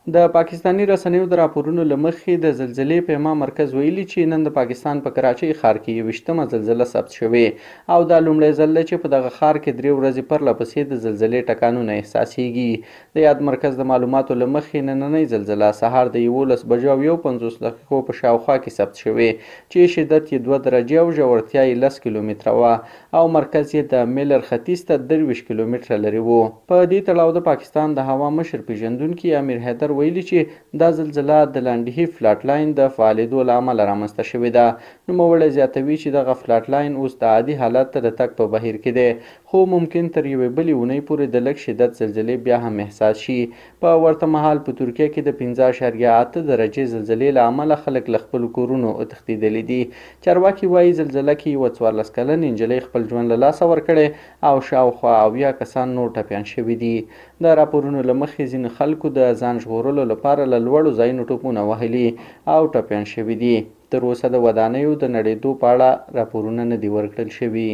د پاکستاني رسنیو د راپورونو له مخې د زلزلې پیما مرکز ویلي چې نن د پاکستان په کراچۍ ښار کې 21مه زلزله ثبت شوې او دا لومړی ځل دی چې په دغه ښار کې 3 ورځې پرله پسې د زلزلې ټکانونه احساسېږي. د یاد مرکز د معلوماتو له مخې نننۍ زلزله سهار د 11 بجو او 51 دقیقو په شاوخوا کې ثبت شوې چې شدت یې 2 درجې او ژورتیا یې 10 کیلومتره وه او مرکز یې د میلر ختیځ ته 23 کیلومتره لرې و. په دې تړاو د پاکستان د هوا مشر پیژندونکي امیر حیدر ویلي چې دا زلزله د لانډهي فلاټ لاین د فعالېدو له امله رامنځته شوې ده. نوموړی زیاتوي چې دغه فلاټ لاین اوس د عادي حالت ته د تګ په بهیر کې دی خو ممکن تر یوې بلې اونۍ پورې د لږ شدت زلزلې بیا هم احساس شي. په ورته مهال په ترکیه کې د 15.8 درجې زلزلې له امله خلک له خپلو کورونو تښتېدلي دي. چارواکي وایي زلزله کې یوه 14 کلنې نجلۍ خپل ژوند له لاسه ورکړی او شاوخوا 80 کسان نور ټپیان شوي دي. د راپورونو له مخې ځینې خلکو د ځان ژغورلو لپاره له لوړو ځایونو ټوپونه وهلي او ټپیان شوي دي. تر اوسه د ودانیو د نړېدو په اړه راپورونه نه دي ورکړل شوي.